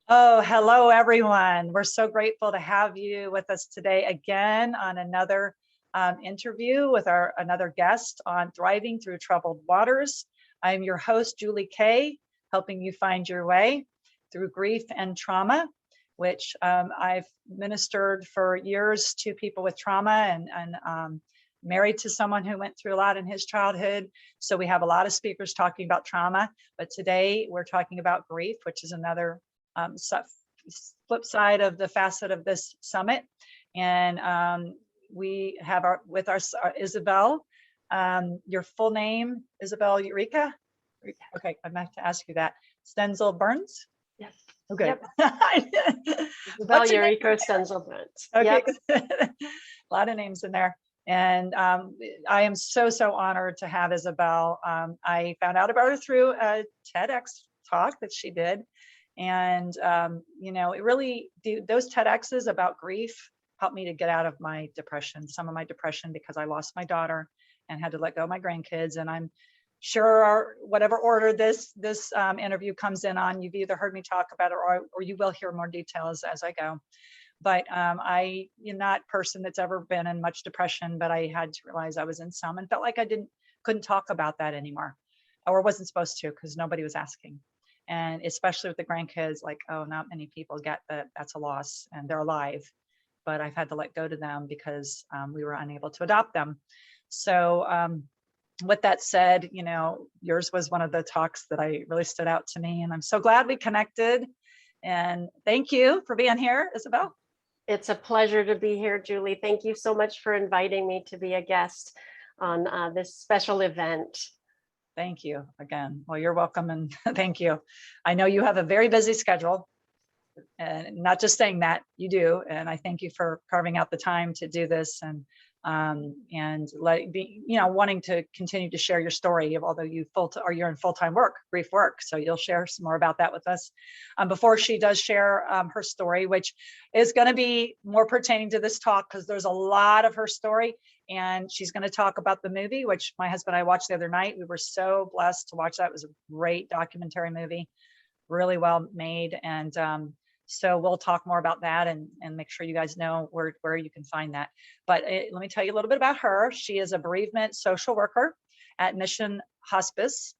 Oh, hello, everyone. We're so grateful to have you with us today again on another interview with another guest on Thriving Through Troubled Waters. I'm your host, Julie Kay, helping you find your way through grief and trauma, which I've ministered for years to people with trauma and married to someone who went through a lot in his childhood. So we have a lot of speakers talking about trauma, but today we're talking about grief, which is another flip side of the facet of this summit. And we have with our Isabel. Your full name, Isabel Eureka? Okay, I'm going to ask you that. Stenzel Byrnes? Yes. Okay. Yep. Isabel Eureka Stenzel Byrnes. Okay. Yep. A lot of names in there. And I am so honored to have Isabel. I found out about her through a TEDx talk that she did. And, it really, those TEDx's about grief helped me to get out of my depression, some of my depression, because I lost my daughter and had to let go of my grandkids. And I'm sure whatever order this interview comes in on, you've either heard me talk about it or you will hear more details as I go. But I'm not a person that's ever been in much depression, but I had to realize I was in some and felt like I couldn't talk about that anymore, or wasn't supposed to, because nobody was asking. And especially with the grandkids, like, oh, not many people get that that's a loss and they're alive, but I've had to let go to them because we were unable to adopt them. So with that said, yours was one of the talks that I really stood out to me, and I'm so glad we connected. And thank you for being here, Isabel. It's a pleasure to be here, Julie. Thank you so much for inviting me to be a guest on this special event. Thank you again. Well, you're welcome, and thank you. I know you have a very busy schedule, and not just saying that, you do. And I thank you for carving out the time to do this and wanting to continue to share your story, although you're in full-time work, grief work. So you'll share some more about that with us. Before she does share her story, which is going to be more pertaining to this talk, because there's a lot of her story. And she's going to talk about the movie, which my husband and I watched the other night. We were so blessed to watch that. It was a great documentary movie, really well made. And so we'll talk more about that and make sure you guys know where you can find that. But let me tell you a little bit about her. She is a bereavement social worker at Mission Hospice,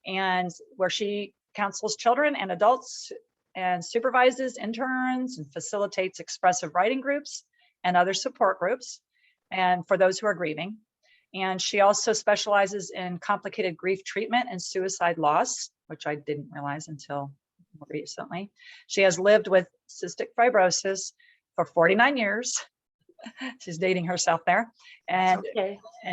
and where she counsels children and adults and supervises interns and facilitates expressive writing groups and other support groups, and for those who are grieving. And she also specializes in complicated grief treatment and suicide loss, which I didn't realize until recently. She has lived with cystic fibrosis for 49 years. She's dating herself there. And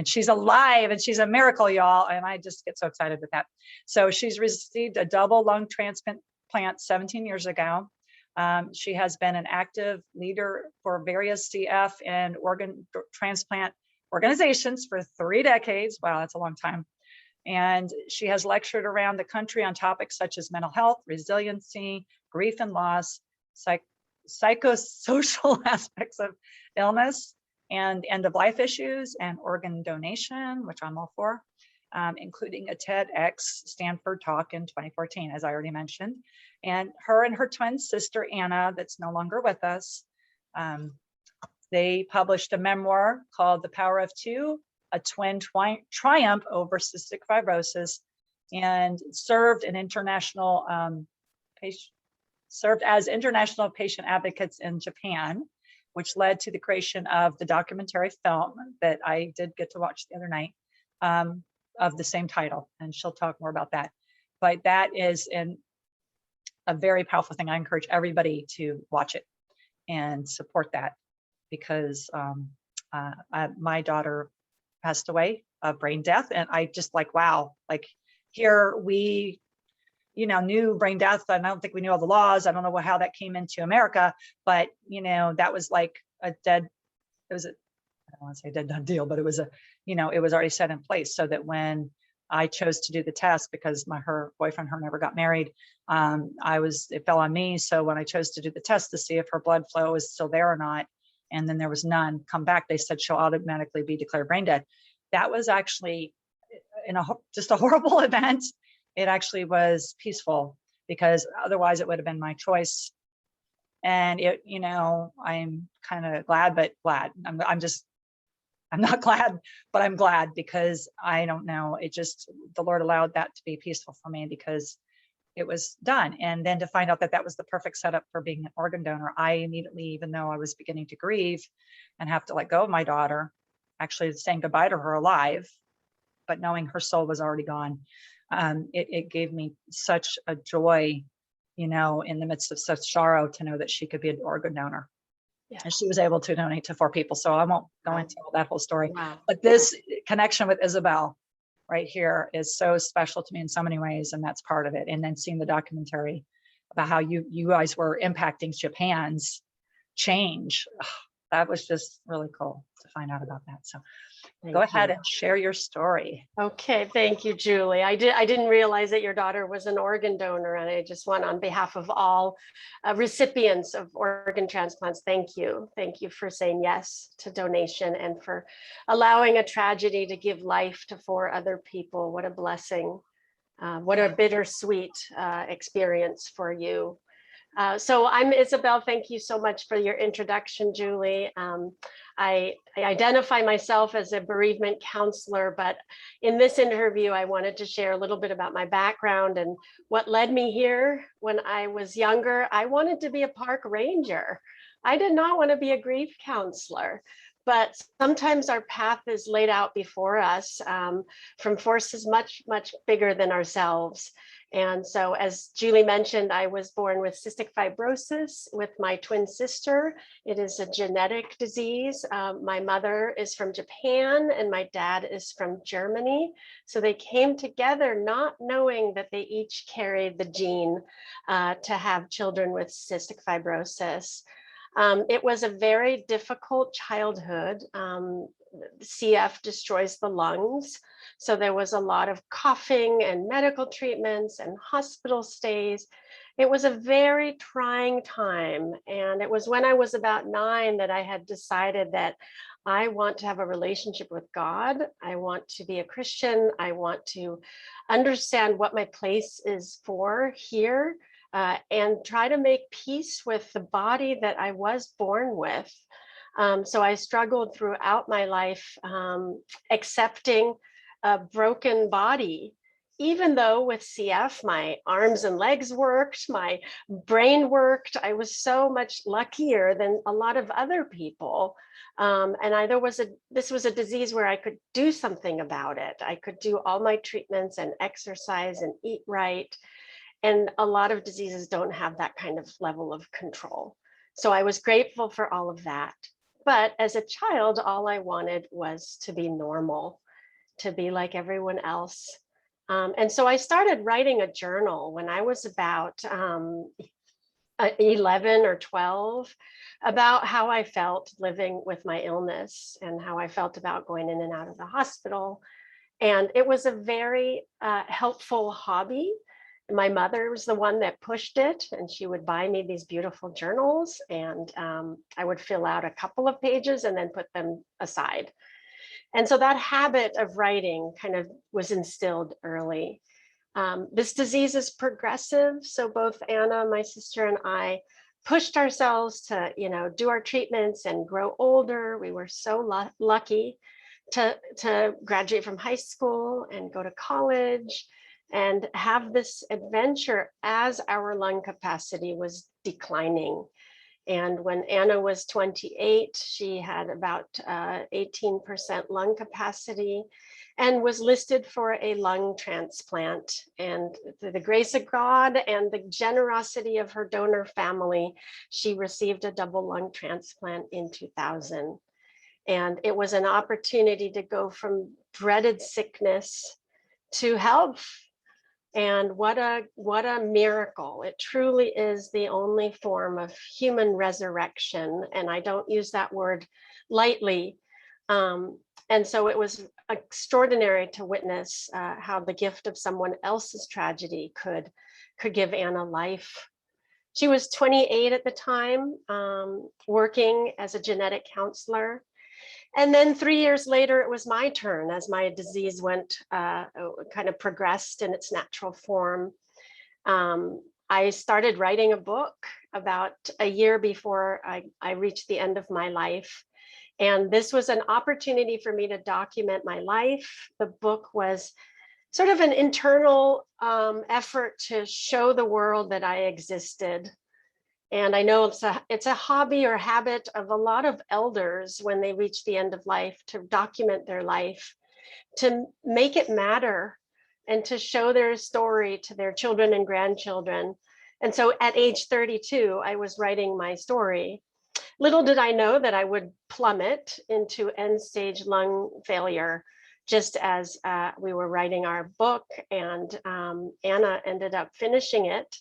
she's alive, and she's a miracle, y'all. And I just get so excited with that. So she's received a double lung transplant 17 years ago. She has been an active leader for various CF and organ transplant organizations for 3 decades. Wow, that's a long time. And she has lectured around the country on topics such as mental health, resiliency, grief and loss, psychosocial aspects of illness, and end-of-life issues, and organ donation, which I'm all for, including a TEDx Stanford talk in 2014, as I already mentioned. And her twin sister, Anna, that's no longer with us, they published a memoir called The Power of Two, a twin triumph over cystic fibrosis, and served as international patient advocates in Japan, which led to the creation of the documentary film that I did get to watch the other night, of the same title. And she'll talk more about that. But that is a very powerful thing. I encourage everybody to watch it and support that, because my daughter passed away of brain death. And I just wow, here we, knew brain death. And I don't think we knew all the laws. I don't know how that came into America, but that was like I don't want to say a dead done deal, but it was it was already set in place, so that when I chose to do the test, because her boyfriend never got married, it fell on me. So when I chose to do the test to see if her blood flow was still there or not, and then there was none come back, they said she'll automatically be declared brain dead. That was actually just a horrible event. It actually was peaceful, because otherwise it would have been my choice. And I'm kind of glad, but glad. I'm not glad, but I'm glad, because I don't know. The Lord allowed that to be peaceful for me, because it was done. And then to find out that that was the perfect setup for being an organ donor, I immediately, even though I was beginning to grieve and have to let go of my daughter, actually saying goodbye to her alive, but knowing her soul was already gone, it gave me such a joy, in the midst of such sorrow, to know that she could be an organ donor. Yeah. And she was able to donate to 4 people. So I won't go Wow. into all that whole story. Wow. But this connection with Isabel right here is so special to me in so many ways. And that's part of it. And then seeing the documentary about how you guys were impacting Japan's change. That was just really cool to find out about that. So go ahead and share your story. Okay, thank you, Julie. I didn't realize that your daughter was an organ donor, and I just want, on behalf of all recipients of organ transplants, thank you. Thank you for saying yes to donation and for allowing a tragedy to give life to 4 other people. What a blessing. What a bittersweet experience for you. So I'm Isabel. Thank you so much for your introduction, Julie. I identify myself as a bereavement counselor, but in this interview, I wanted to share a little bit about my background and what led me here. When I was younger, I wanted to be a park ranger. I did not want to be a grief counselor. But sometimes our path is laid out before us from forces much, much bigger than ourselves. And so, as Julie mentioned, I was born with cystic fibrosis with my twin sister. It is a genetic disease. My mother is from Japan and my dad is from Germany. So they came together not knowing that they each carried the gene to have children with cystic fibrosis. It was a very difficult childhood. CF destroys the lungs. So there was a lot of coughing and medical treatments and hospital stays. It was a very trying time. And it was when I was about 9 that I had decided that I want to have a relationship with God. I want to be a Christian. I want to understand what my place is for here. And try to make peace with the body that I was born with. So I struggled throughout my life accepting a broken body, even though with CF, my arms and legs worked, my brain worked. I was so much luckier than a lot of other people. This was a disease where I could do something about it. I could do all my treatments and exercise and eat right. And a lot of diseases don't have that kind of level of control. So I was grateful for all of that. But as a child, all I wanted was to be normal, to be like everyone else. And so I started writing a journal when I was about 11 or 12 about how I felt living with my illness and how I felt about going in and out of the hospital. And it was a very helpful hobby. My mother was the one that pushed it, and she would buy me these beautiful journals, and I would fill out a couple of pages and then put them aside. And so that habit of writing kind of was instilled early. This disease is progressive, so both Anna, my sister, and I pushed ourselves to, do our treatments and grow older. We were so lucky to graduate from high school and go to college and have this adventure as our lung capacity was declining. And when Anna was 28, she had about 18% lung capacity and was listed for a lung transplant. And through the grace of God and the generosity of her donor family, she received a double lung transplant in 2000. And it was an opportunity to go from dreaded sickness to health. And what a miracle. It truly is the only form of human resurrection. And I don't use that word lightly. And so it was extraordinary to witness how the gift of someone else's tragedy could give Anna life. She was 28 at the time, working as a genetic counselor. And then 3 years later, it was my turn as my disease went kind of progressed in its natural form. I started writing a book about a year before I reached the end of my life. And this was an opportunity for me to document my life. The book was sort of an internal effort to show the world that I existed. And I know it's a hobby or habit of a lot of elders when they reach the end of life to document their life, to make it matter, and to show their story to their children and grandchildren. And so at age 32, I was writing my story. Little did I know that I would plummet into end-stage lung failure just as we were writing our book, and Anna ended up finishing it.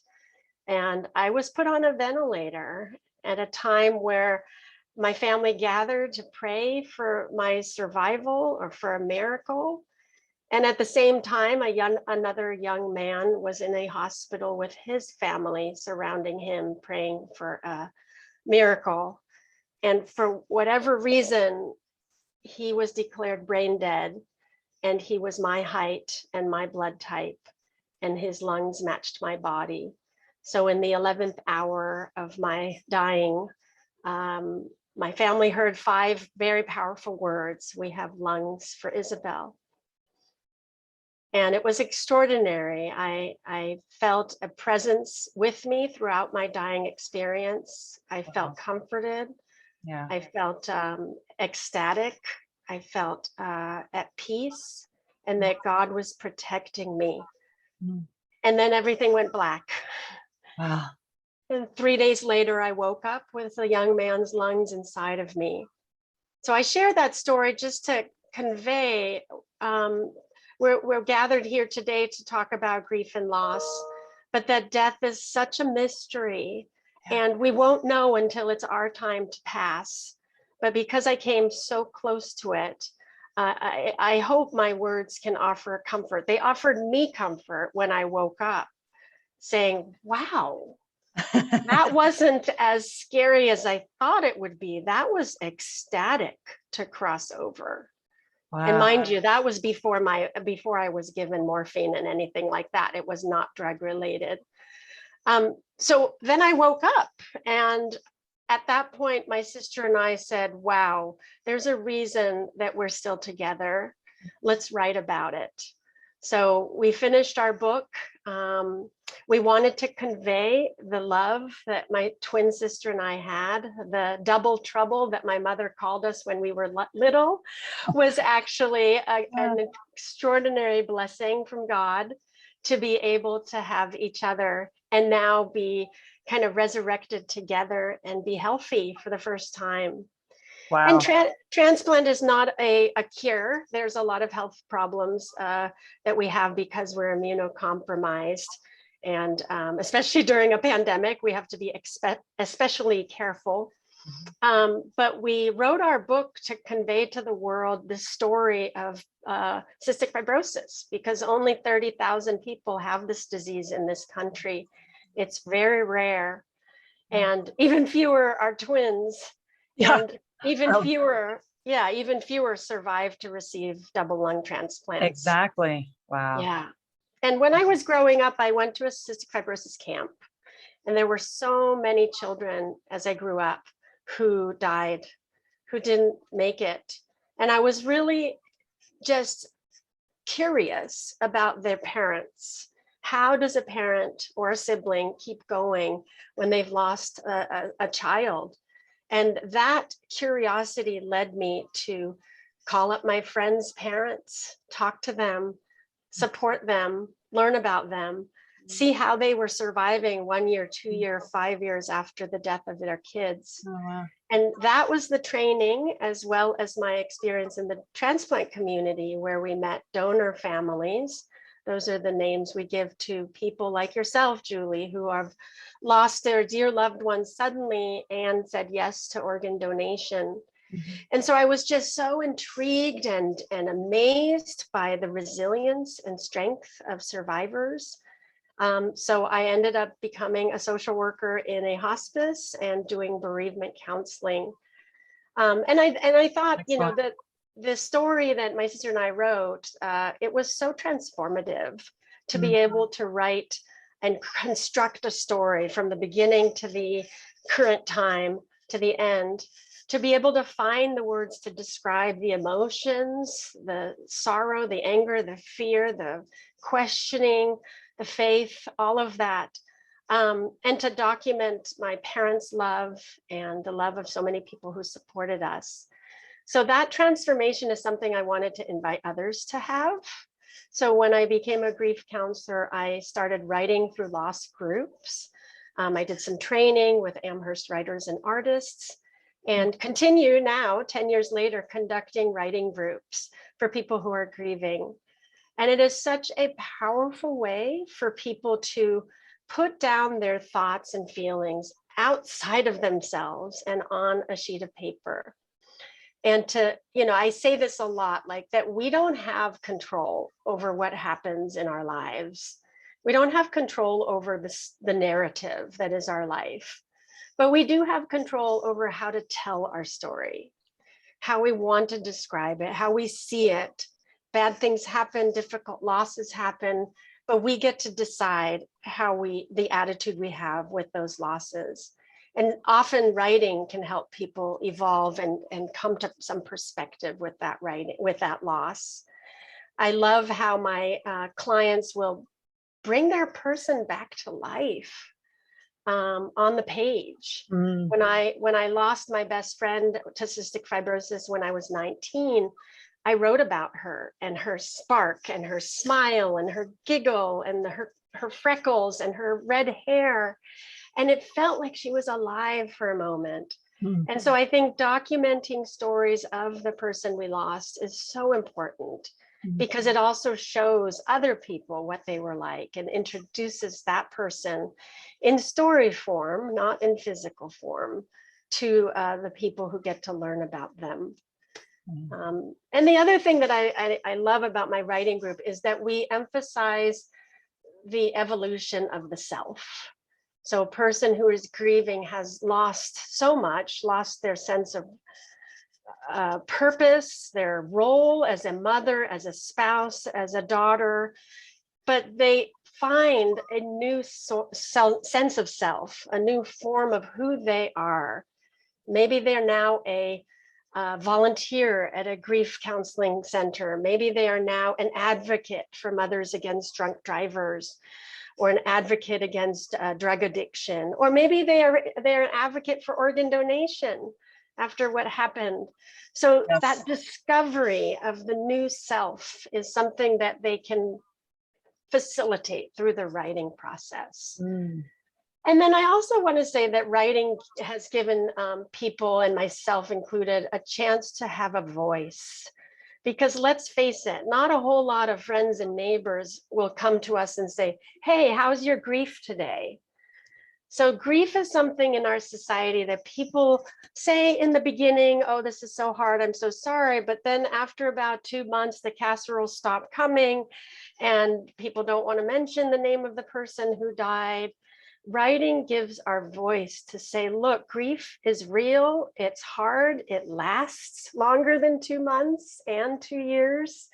And I was put on a ventilator at a time where my family gathered to pray for my survival or for a miracle. And at the same time, another young man was in a hospital with his family surrounding him, praying for a miracle. And for whatever reason, he was declared brain dead, and he was my height and my blood type, and his lungs matched my body. So in the 11th hour of my dying, my family heard 5 very powerful words: "We have lungs for Isabel." And it was extraordinary. I felt a presence with me throughout my dying experience. I felt comforted. Yeah. I felt ecstatic. I felt at peace, and that God was protecting me. Mm. And then everything went black. Wow. And 3 days later, I woke up with a young man's lungs inside of me. So I share that story just to convey, we're gathered here today to talk about grief and loss, but that death is such a mystery, and we won't know until it's our time to pass. But because I came so close to it, I hope my words can offer comfort. They offered me comfort when I woke up, saying, wow, that wasn't as scary as I thought it would be. That was ecstatic to cross over. Wow. And mind you, that was before I was given morphine and anything like that. It was not drug related. So then I woke up, and at that point, my sister and I said, wow, there's a reason that we're still together. Let's write about it. So we finished our book. We wanted to convey the love that my twin sister and I had. The double trouble that my mother called us when we were little was actually an extraordinary blessing from God to be able to have each other and now be kind of resurrected together and be healthy for the first time. Wow. And transplant is not a cure. There's a lot of health problems that we have because we're immunocompromised. And especially during a pandemic, we have to be especially careful. But we wrote our book to convey to the world the story of cystic fibrosis, because only 30,000 people have this disease in this country. It's very rare. And even fewer are twins. Yeah. And even fewer survive to receive double lung transplants. Exactly. Wow. Yeah. And when I was growing up, I went to a cystic fibrosis camp, and there were so many children as I grew up who died, who didn't make it. And I was really just curious about their parents. How does a parent or a sibling keep going when they've lost a child? And that curiosity led me to call up my friends' parents, talk to them, support them, learn about them, see how they were surviving 1 year, 2 year, 5 years after the death of their kids. Oh, wow. And that was the training, as well as my experience in the transplant community, where we met donor families. Those are the names we give to people like yourself, Julie, who have lost their dear loved ones suddenly and said yes to organ donation. Mm-hmm. And so I was just so intrigued and amazed by the resilience and strength of survivors. So I ended up becoming a social worker in a hospice and doing bereavement counseling. And I thought, Excellent. you know, that the story that my sister and I wrote, it was so transformative to be able to write and construct a story from the beginning to the current time to the end, to be able to find the words to describe the emotions, the sorrow, the anger, the fear, the questioning, the faith, all of that. And to document my parents' love and the love of so many people who supported us. So that transformation is something I wanted to invite others to have. So when I became a grief counselor, I started writing through loss groups. I did some training with Amherst writers and artists, and continue now, 10 years later, conducting writing groups for people who are grieving. And it is such a powerful way for people to put down their thoughts and feelings outside of themselves and on a sheet of paper. And to, I say this a lot, like that we don't have control over what happens in our lives. We don't have control over the narrative that is our life, but we do have control over how to tell our story, how we want to describe it, how we see it. Bad things happen, difficult losses happen, but we get to decide the attitude we have with those losses. And often writing can help people evolve and come to some perspective with that writing, with that loss. I love how my clients will bring their person back to life on the page. When I lost my best friend to cystic fibrosis when I was 19, I wrote about her and her spark and her smile and her giggle and her freckles and her red hair. And it felt like she was alive for a moment. And so I think documenting stories of the person we lost is so important, because it also shows other people what they were like and introduces that person in story form, not in physical form, to the people who get to learn about them. And the other thing that I love about my writing group is that we emphasize the evolution of the self. So a person who is grieving has lost so much, lost their sense of purpose, their role as a mother, as a spouse, as a daughter, but they find a new sense of self, a new form of who they are. Maybe they're now a volunteer at a grief counseling center. Maybe they are now an advocate for mothers against drunk drivers, or an advocate against drug addiction, or maybe they're an advocate for organ donation after what happened. So Yes. that discovery of the new self is something that they can facilitate through the writing process. And then I also want to say that writing has given people, and myself included, a chance to have a voice. Because let's face it, not a whole lot of friends and neighbors will come to us and say, hey, how's your grief today? So grief is something in our society that people say in the beginning, oh, this is so hard, I'm so sorry. But then after about 2 months, the casseroles stop coming and people don't want to mention the name of the person who died. Writing gives our voice to say, look, grief is real, it's hard, it lasts longer than 2 months and 2 years.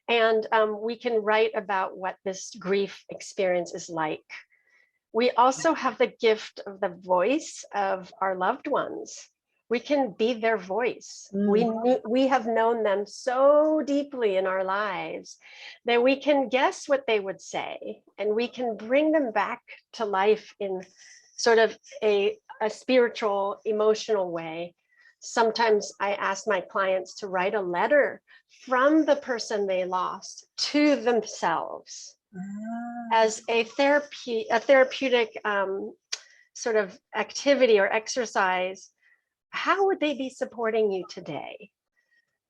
And we can write about what this grief experience is like. We also have the gift of the voice of our loved ones. We can be their voice. We have known them so deeply in our lives that we can guess what they would say, and we can bring them back to life in sort of a spiritual, emotional way. Sometimes I ask my clients to write a letter from the person they lost to themselves as a therapeutic sort of activity or exercise. How would they be supporting you today?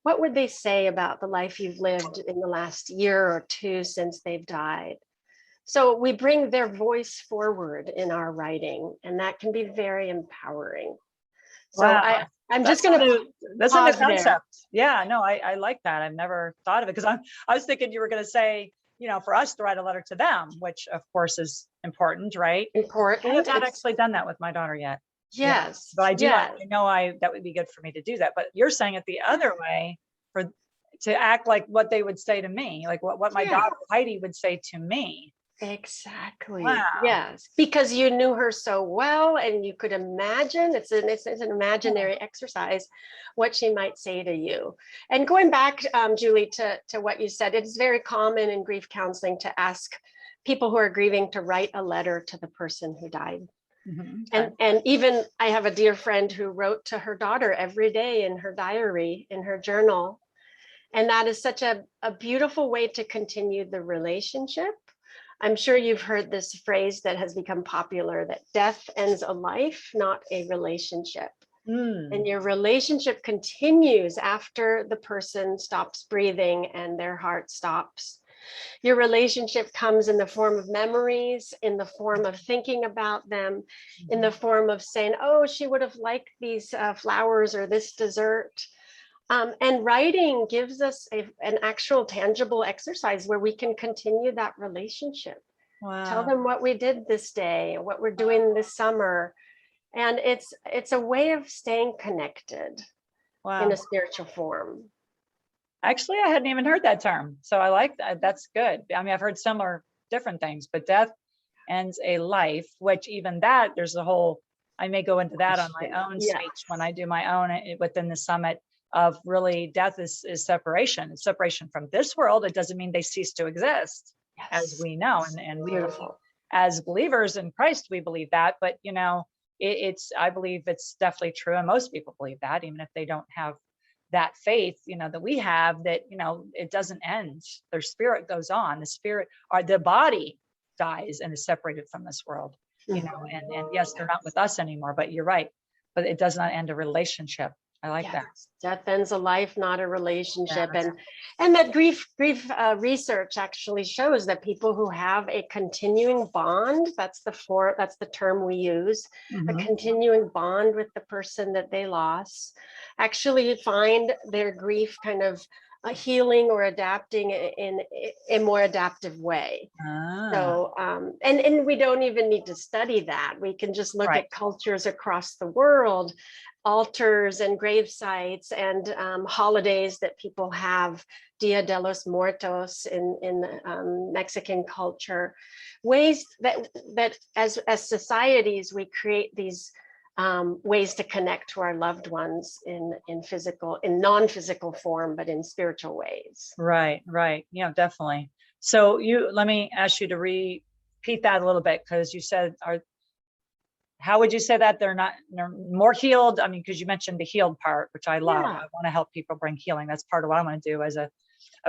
What would they say about the life you've lived in the last year or two since they've died? So we bring their voice forward in our writing, and that can be very empowering. So Wow. I'm just going to that's a new concept. Yeah, no, I like that. I've never thought of it, because I was thinking you were going to say, for us to write a letter to them, which of course is important, right? Important. I have not actually done that with my daughter yet. Yes. But I do. Yes. I know that would be good for me to do that. But you're saying it the other way, to act like what they would say to me, like what my daughter Heidi would say to me. Exactly. Wow. Yes, because you knew her so well, and you could imagine, it's an imaginary exercise what she might say to you. And going back, Julie, to what you said, it is very common in grief counseling to ask people who are grieving to write a letter to the person who died. Okay. And even I have a dear friend who wrote to her daughter every day in her diary, in her journal. And that is such a beautiful way to continue the relationship. I'm sure you've heard this phrase that has become popular, that death ends a life, not a relationship. And your relationship continues after the person stops breathing and their heart stops. Your relationship comes in the form of memories, in the form of thinking about them, in the form of saying, oh, she would have liked these flowers or this dessert. And writing gives us an actual tangible exercise where we can continue that relationship. Wow. Tell them what we did this day, what we're doing this summer. And it's a way of staying connected in a spiritual form. Actually, I hadn't even heard that term. So I like that. That's good. I mean, I've heard similar different things, but death ends a life, which even that, there's a whole, I may go into that on my own speech when I do my own within the summit of really death is separation. It's separation from this world. It doesn't mean they cease to exist, as we know. And we believe, as believers in Christ, we believe that, but you know, I believe it's definitely true. And most people believe that, even if they don't have that faith, you know, that we have, that, you know, it doesn't end. Their spirit goes on. The spirit or the body dies and is separated from this world, you know, and yes, they're not with us anymore, but you're right. But it does not end a relationship. I like that. Death ends a life, not a relationship. And that grief research actually shows that people who have a continuing bond, that's the term we use, a continuing bond with the person that they lost, actually find their grief kind of healing or adapting in a more adaptive way. So, and we don't even need to study that. We can just look at cultures across the world, altars and grave sites and holidays that people have, Dia de los Muertos in Mexican culture, ways that as societies we create these ways to connect to our loved ones in non-physical form, but in spiritual ways. Right. Yeah, definitely. So let me ask you to repeat that a little bit, because you said, how would you say that they're more healed? I mean, because you mentioned the healed part, which I love. I want to help people bring healing. That's part of what I want to do as a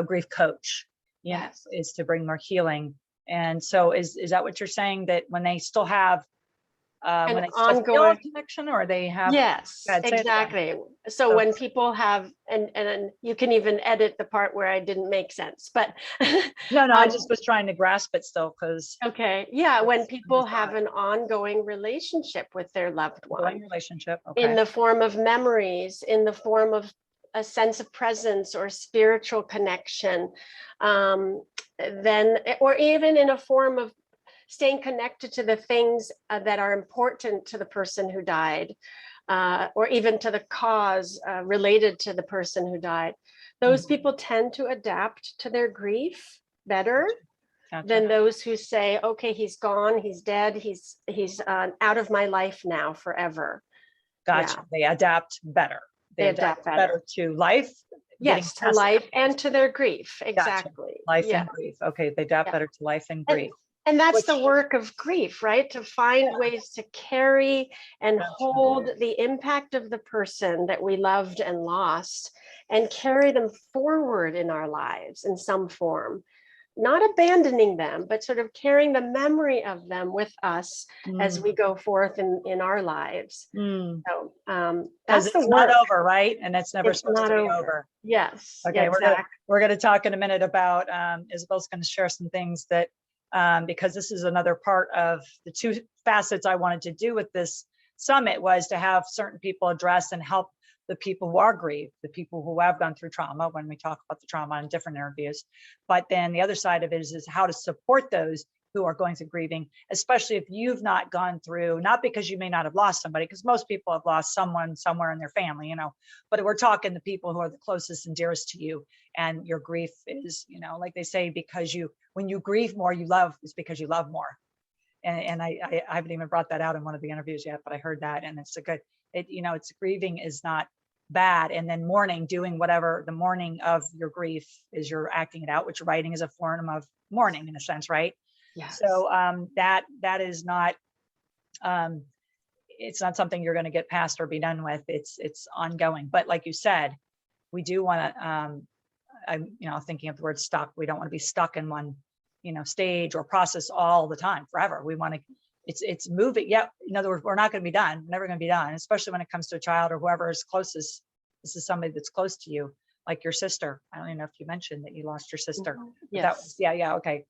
grief coach, is to bring more healing. And so is that what you're saying, that when they still have when they still feel a connection, or they have? Yes, exactly. So when people have, and you can even edit the part where I didn't make sense, but no, I just was trying to grasp it still, because when people have an ongoing relationship with their loved one, in the form of memories, in the form of a sense of presence or spiritual connection, then, or even in a form of staying connected to the things that are important to the person who died, or even to the cause related to the person who died. Those people tend to adapt to their grief better than those who say, okay, he's gone, he's dead, he's out of my life now forever. Gotcha. They adapt better. They adapt better to life. Yes, to life and to their grief. Exactly. Life and grief. Okay, they adapt better to life and grief. And that's the work of grief, right? To find ways to carry and hold the impact of the person that we loved and lost, and carry them forward in our lives in some form. Not abandoning them, but sort of carrying the memory of them with us as we go forth in our lives. So that's the work. Not over, right? And it's never supposed to be over. Yes. Okay, we're going to talk in a minute about, Isabel's going to share some things that, because this is another part of the two facets I wanted to do with this summit, was to have certain people address and help the people who are grieved, the people who have gone through trauma, when we talk about the trauma in different interviews. But then the other side of it is how to support those who are going through grieving, especially if you've not gone through, not because you may not have lost somebody, because most people have lost someone somewhere in their family, you know, but we're talking the people who are the closest and dearest to you. And your grief is, you know, like they say, because when you grieve more, you love, is because you love more. And I haven't even brought that out in one of the interviews yet, but I heard that, and it's a good, you know, it's grieving is not bad. And then mourning, doing whatever the mourning of your grief is, you're acting it out, which writing is a form of mourning in a sense, right? Yes. So that is not, it's not something you're going to get past or be done with. It's ongoing. But like you said, we do want to, I'm, you know, thinking of the word stuck. We don't want to be stuck in one, you know, stage or process all the time forever. We want to, it's moving. Yeah. In other words, we're not going to be done. We're never going to be done, especially when it comes to a child or whoever is closest. This is somebody that's close to you, like your sister. I don't even know if you mentioned that you lost your sister. Yes. That was, yeah. Okay.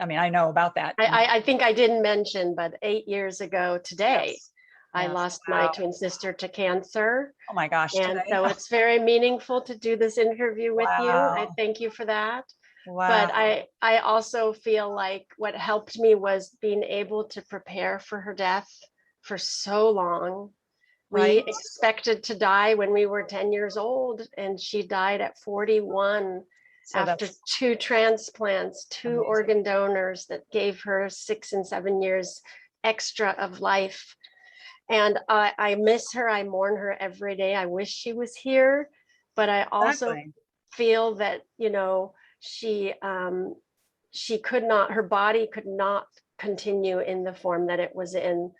I mean, I know about that. I think I didn't mention, but 8 years ago today, Yes. I Yes. lost Wow. my twin sister to cancer. Oh my gosh. And Today? so it's very meaningful to do this interview with you. I Wow. thank you for that. Wow. But I also feel like what helped me was being able to prepare for her death for so long. Right. We expected to die when we were 10 years old, and she died at 41 So after that's 2 transplants, 2 amazing. organ donors that gave her 6 and 7 years extra of life. And I miss her. I mourn her every day. I wish she was here, but I also Exactly. feel that, you know, she could not, her body could not continue in the form that it was in.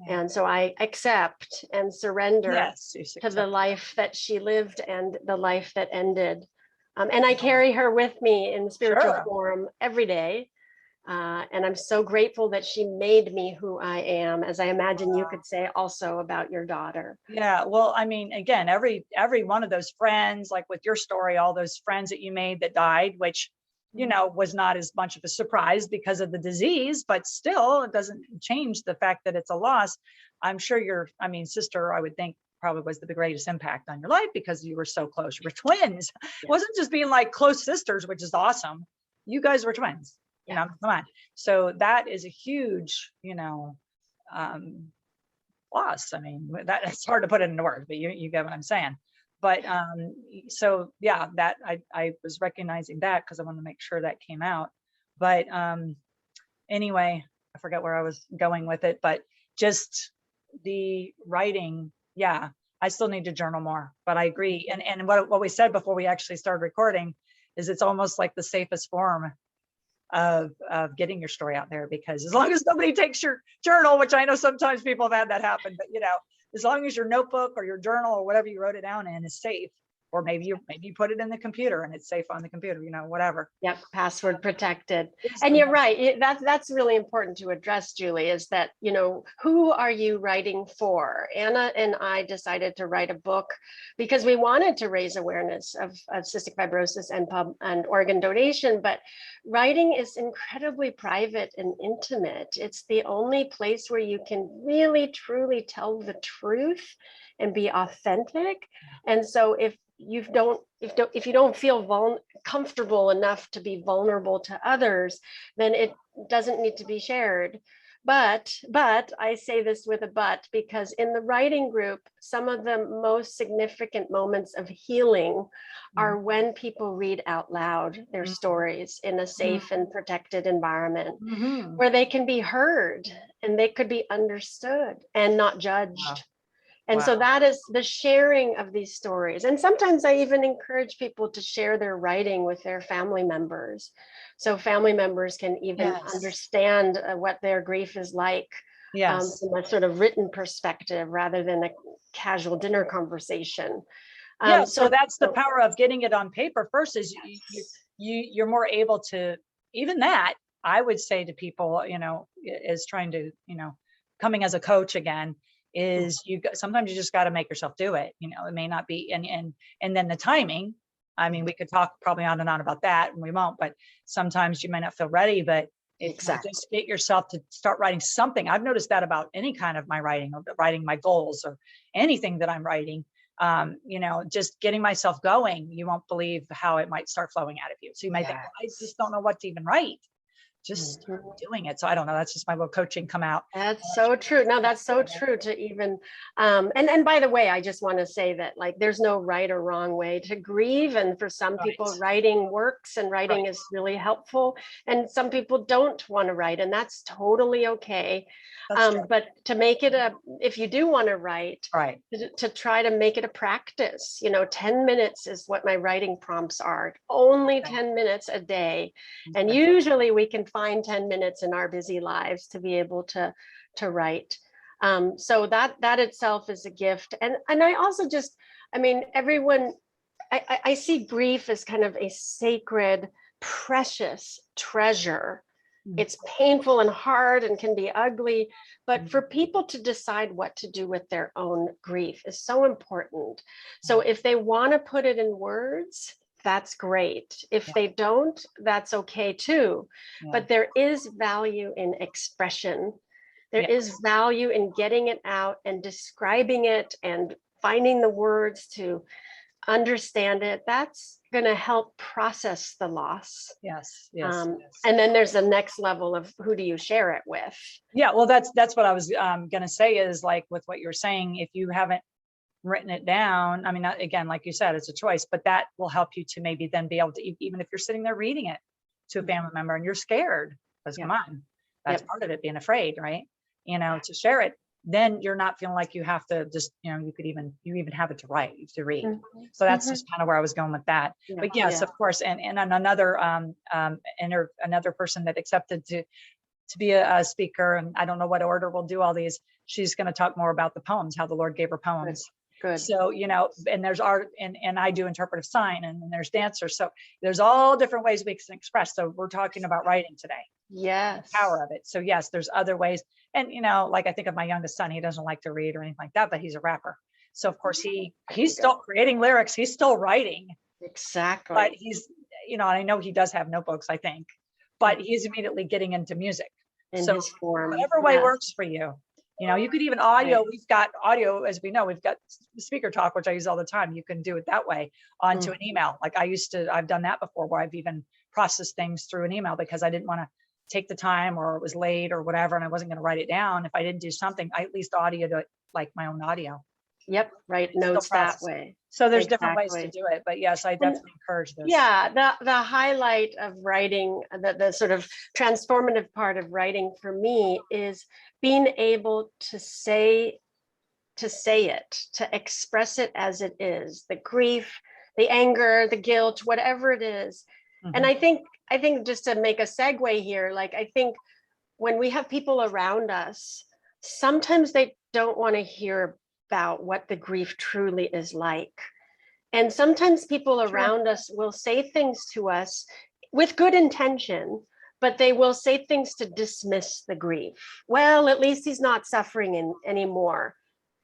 Yeah. And so I accept and surrender Yes. to the life that she lived and the life that ended. And I carry her with me in spiritual Sure. form every day. And I'm so grateful that she made me who I am, as I imagine you could say also about your daughter. Yeah. Well, I mean, again, every one of those friends, like with your story, all those friends that you made that died, which, you know, was not as much of a surprise because of the disease, but still it doesn't change the fact that it's a loss. I'm sure I mean, sister, I would think probably was the greatest impact on your life because you were so close. You were twins. It wasn't just being like close sisters, which is awesome. You guys were twins. You know, come on. So that is a huge, you know, loss. I mean, that it's hard to put it into words, but you get what I'm saying. But so yeah, that I was recognizing that because I wanted to make sure that came out. But anyway, I forget where I was going with it, but just the writing, yeah, I still need to journal more, but I agree. And what we said before we actually started recording is it's almost like the safest form of getting your story out there, because as long as nobody takes your journal, which I know sometimes people have had that happen, but you know, as long as your notebook or your journal or whatever you wrote it down in is safe, or maybe you put it in the computer and it's safe on the computer, you know, whatever. Yep, password protected. And you're right. That's really important to address, Julie, is that, you know, who are you writing for? Anna and I decided to write a book because we wanted to raise awareness of cystic fibrosis and organ donation, but writing is incredibly private and intimate. It's the only place where you can really, truly tell the truth and be authentic. And so if you don't feel comfortable enough to be vulnerable to others, then it doesn't need to be shared. But I say this with a but, because in the writing group, some of the most significant moments of healing are when people read out loud their stories in a safe and protected environment where they can be heard and they could be understood and not judged. Wow. And so that is the sharing of these stories. And sometimes I even encourage people to share their writing with their family members. So family members can even understand what their grief is like from a sort of written perspective rather than a casual dinner conversation. So that's the power of getting it on paper first, is you're more able to, even that, I would say to people, you know, is trying to, you know, coming as a coach again, is sometimes you just got to make yourself do it. You know, it may not be, and then the timing, I mean, we could talk probably on and on about that, and we won't, but sometimes you may not feel ready, but if you just get yourself to start writing something. I've noticed that about any kind of my writing, or writing my goals or anything that I'm writing, you know, just getting myself going, you won't believe how it might start flowing out of you. So you might think, well, I just don't know what to even write. just Mhm. doing it. So I don't know, that's just my little coaching come out. That's so true. No, that's so true to even, and by the way, I just want to say that like there's no right or wrong way to grieve. And for some people, Right. writing works and writing Right. is really helpful. And some people don't want to write, and that's totally okay. That's true. But to make it if you do want to write, Right. to try to make it a practice, 10 minutes is what my writing prompts are, only Okay. 10 minutes a day. And Okay. usually we can find 10 minutes in our busy lives to be able to write. So that itself is a gift. And I also just, I mean, everyone, I see grief as kind of a sacred, precious treasure. Mm. It's painful and hard and can be ugly, but Mm. for people to decide what to do with their own grief is so important. So if they want to put it in words, that's great. If Yeah. they don't, that's okay too. Yeah. But there is value in expression. There Yeah. is value in getting it out and describing it and finding the words to understand it. That's going to help process the loss. Yes. Yes. Yes. And then there's the next level of who do you share it with? Yeah. Well, that's what I was going to say is like with what you're saying, if you haven't written it down, I mean, again, like you said, it's a choice, but that will help you to maybe then be able to, even if you're sitting there reading it to a family member and you're scared, because Yep. come on, that's Yep. part of it, being afraid, right? To share it, then you're not feeling like you have to just, you even have it to write, to read. Mhm. So that's Mhm. just kind of where I was going with that. Yeah. But yes, Yeah. of course. And on another, another person that accepted to be a speaker, and I don't know what order we'll do all these. She's going to talk more about the poems, how the Lord gave her poems. Good. So, and there's art, and I do interpretive sign, and there's dancers. So there's all different ways we can express. So we're talking about writing today, the Yes. power of it. So yes, there's other ways. And, like I think of my youngest son, he doesn't like to read or anything like that, but he's a rapper. So of course he's still creating lyrics. He's still writing, Exactly. but he's, I know he does have notebooks, I think, but he's immediately getting into music. In So his form. whatever way Yes. works for you. You could even audio. Right. We've got audio, as we know, we've got speaker talk, which I use all the time. You can do it that way onto an email. Like I've done that before, where I've even processed things through an email because I didn't want to take the time, or it was late or whatever, and I wasn't going to write it down. If I didn't do something, I at least audioed it, like my own audio. Yep. Right. Still Notes that process it. way. So there's different ways to Exactly. do it, but yes, I definitely encourage this. Yeah, the highlight of writing, the sort of transformative part of writing for me is being able to say it, to express it as it is, the grief, the anger, the guilt, whatever it is. And I think just to make a segue here, like I think when we have people around us, sometimes they don't want to hear about what the grief truly is like. And sometimes people around us will say things to us with good intention, but they will say things to dismiss the grief. Well, at least he's not suffering anymore,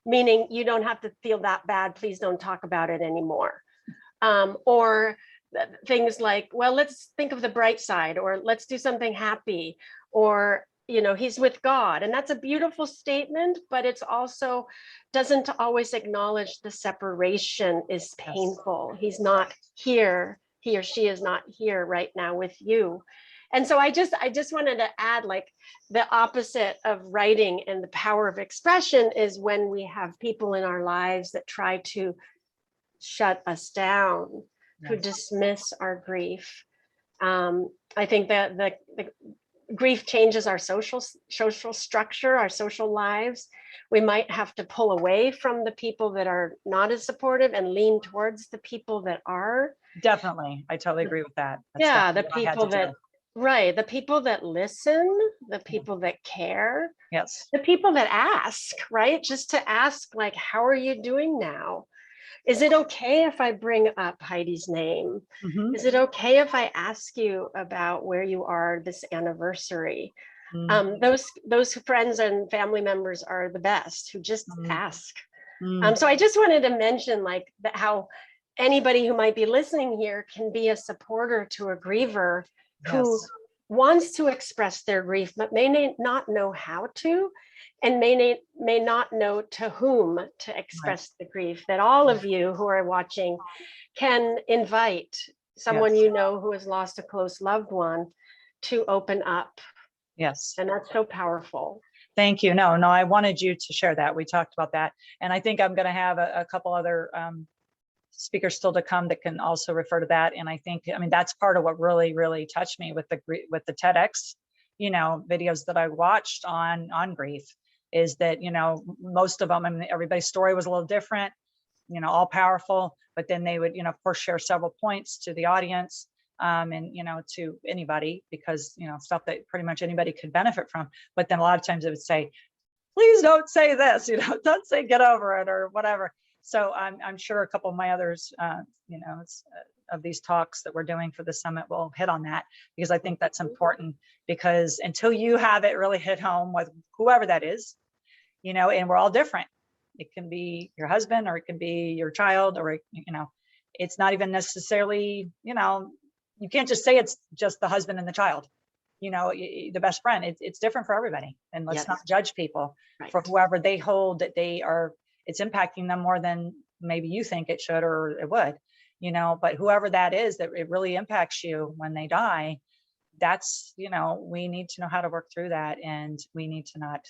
meaning you don't have to feel that bad. Please don't talk about it anymore. Or things like, well, let's think of the bright side, or let's do something happy, or he's with God. And that's a beautiful statement, but it's also doesn't always acknowledge the separation is painful. Yes. He's not here. He or she is not here right now with you. And so I just wanted to add, like, the opposite of writing and the power of expression is when we have people in our lives that try to shut us down, who dismiss our grief. I think that the grief changes our social structure, our social lives. We might have to pull away from the people that are not as supportive and lean towards the people that are. Definitely. I totally agree with that. That's the people that, right. The people that listen, the people that care. Yes. The people that ask, right? Just to ask, like, how are you doing now? Is it okay if I bring up Heidi's name? Mm-hmm. Is it okay if I ask you about where you are this anniversary? Mm-hmm. Those friends and family members are the best, who just ask. Mm-hmm. So I just wanted to mention, like, how anybody who might be listening here can be a supporter to a griever who wants to express their grief, but may not know how to, and may not know to whom to express the grief. That all of you who are watching can invite someone who has lost a close loved one to open up. Yes. And that's so powerful. Thank you. No, I wanted you to share that. We talked about that. And I think I'm going to have a couple other speakers still to come that can also refer to that. And I think, I mean, that's part of what really, really touched me with the TEDx, videos that I watched on grief, is that, most of them, I mean, everybody's story was a little different, all powerful, but then they would, of course, share several points to the audience, and, to anybody, because, stuff that pretty much anybody could benefit from. But then a lot of times it would say, please don't say this, don't say get over it or whatever. So I'm sure a couple of my others, of these talks that we're doing for the summit will hit on that, because I think that's important, because until you have it really hit home with whoever that is, and we're all different. It can be your husband, or it can be your child, or, it's not even necessarily, you can't just say it's just the husband and the child, the best friend. It's different for everybody. And let's not judge people for whoever they hold that they are, it's impacting them more than maybe you think it should or it would, but whoever that is, that it really impacts you when they die, that's, we need to know how to work through that. And we need to not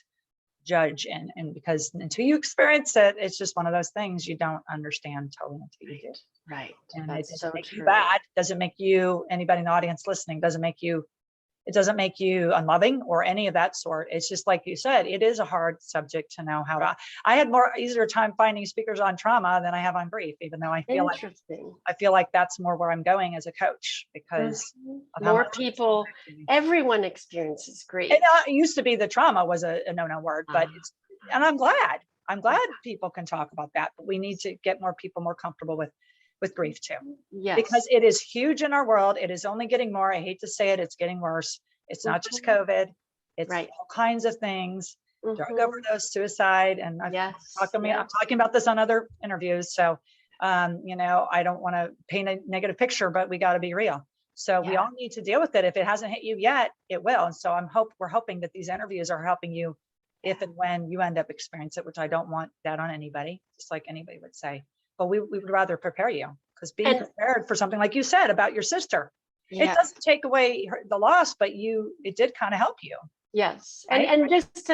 judge, and because until you experience it, it's just one of those things you don't understand totally until you do. Right. And That's it doesn't so make you true. bad, doesn't make you, anybody in the audience listening, it doesn't make you unloving or any of that sort. It's just like you said, it is a hard subject to know how to. I had easier time finding speakers on trauma than I have on grief, even though I feel like that's more where I'm going as a coach, because more people, everyone experiences grief. It used to be the trauma was a no word, but and I'm glad people can talk about that, but we need to get more people more comfortable with grief too. Yes. Because it is huge in our world. It is only getting more. I hate to say it, it's getting worse. It's not just COVID. It's all kinds of things, drug overdose, suicide. And I'm talking about this on other interviews. So, I don't want to paint a negative picture, but we got to be real. So we all need to deal with it. If it hasn't hit you yet, it will. And so we're hoping that these interviews are helping you if and when you end up experiencing it, which I don't want that on anybody, just like anybody would say. But we would rather prepare you, because being prepared for something like you said about your sister, it doesn't take away the loss, but it did kind of help you. Yes. Right? And just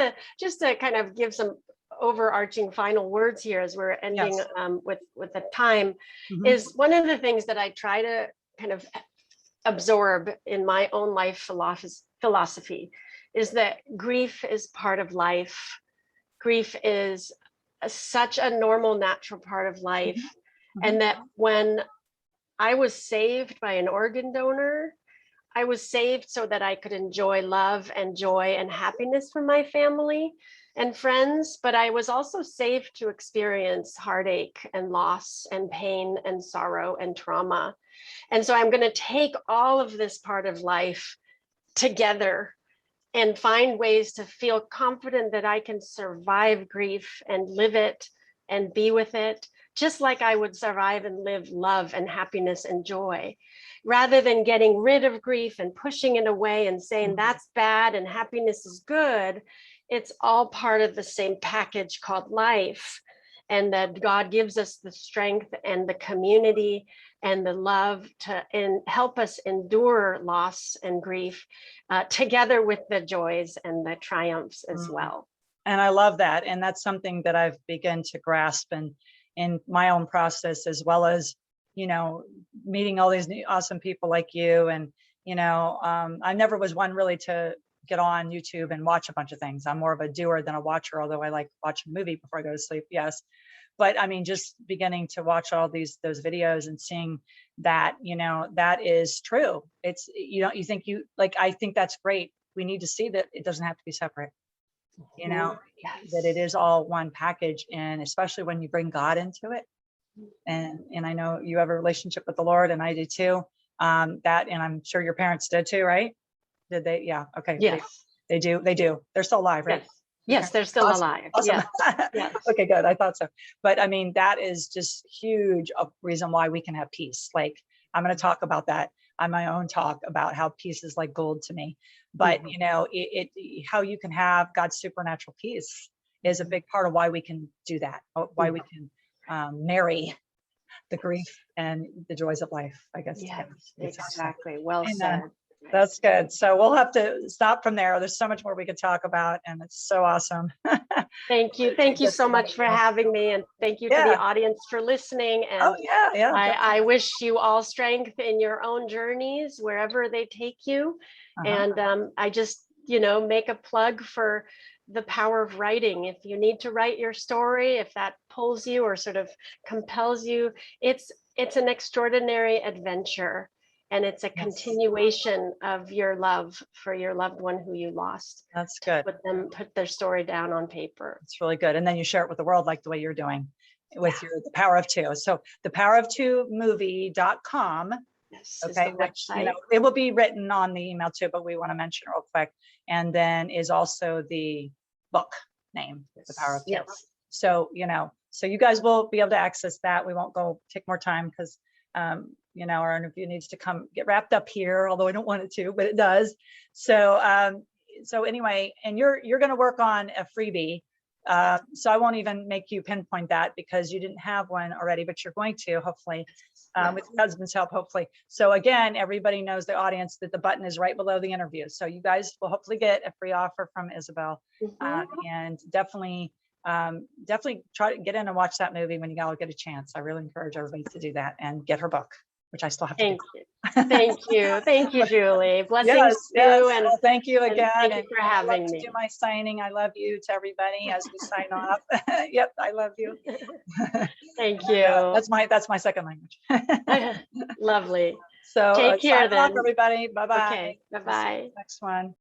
to kind of give some overarching final words here as we're ending with the time, is one of the things that I try to kind of absorb in my own life philosophy is that grief is part of life. Grief is such a normal, natural part of life. And that when I was saved by an organ donor, I was saved so that I could enjoy love and joy and happiness from my family and friends, but I was also saved to experience heartache and loss and pain and sorrow and trauma. And so I'm going to take all of this part of life together and find ways to feel confident that I can survive grief and live it and be with it, just like I would survive and live love and happiness and joy, rather than getting rid of grief and pushing it away and saying that's bad and happiness is good. It's all part of the same package called life, and that God gives us the strength and the community and the love to help us endure loss and grief together with the joys and the triumphs as well. And I love that. And that's something that I've begun to grasp and in my own process, as well as, meeting all these new awesome people like you. And, I never was one really to get on YouTube and watch a bunch of things. I'm more of a doer than a watcher, although I like watching a movie before I go to sleep. Yes. But I mean, just beginning to watch all those videos and seeing that, that is true. It's, you think I think that's great. We need to see that it doesn't have to be separate, that it is all one package. And especially when you bring God into it. And I know you have a relationship with the Lord, and I do too. And I'm sure your parents did too, right? Did they? Yeah. Okay. Yes. They do. They're still alive, right? Yes, they're still alive. Awesome. Yes. Okay, good. I thought so. But I mean, that is just huge a reason why we can have peace. Like, I'm going to talk about that on my own talk about how peace is like gold to me. But how you can have God's supernatural peace is a big part of why we can do that. Why we can marry the grief and the joys of life, I guess. Yes, exactly. Well said. That's good. So we'll have to stop from there. There's so much more we could talk about, and it's so awesome. Thank you. Thank you so much for having me, and thank you to the Yeah. audience for listening. Oh, And yeah. I wish you all strength in your own journeys, wherever they take you. And I just, make a plug for the power of writing. If you need to write your story, if that pulls you or sort of compels you, it's an extraordinary adventure. And it's a continuation of your love for your loved one who you lost. That's good. Put their story down on paper. It's really good. And then you share it with the world like the way you're doing with The Power of Two. So thepoweroftwomovie.com. Yes, okay, which it will be written on the email too, but we want to mention real quick. And then is also the book name, The Power of Two. Yes. So, so you guys will be able to access that. We won't take more time because our interview needs to get wrapped up here, although I don't want it to, but it does. So anyway, and you're going to work on a freebie. So I won't even make you pinpoint that because you didn't have one already, but you're going to, hopefully, with your husband's help, hopefully. So again, everybody knows, the audience, that the button is right below the interview. So you guys will hopefully get a free offer from Isabel, and definitely try to get in and watch that movie when you all get a chance. I really encourage everybody to do that and get her book, which I still have to do. Thank you, Julie. Blessings to you, and well, thank you again. Thank you for having me. Do my signing. I love you to everybody as we sign off. Yep, I love you. Thank you. That's my second language. Lovely. So take care then, everybody. Bye bye. Okay. Bye bye. Next one.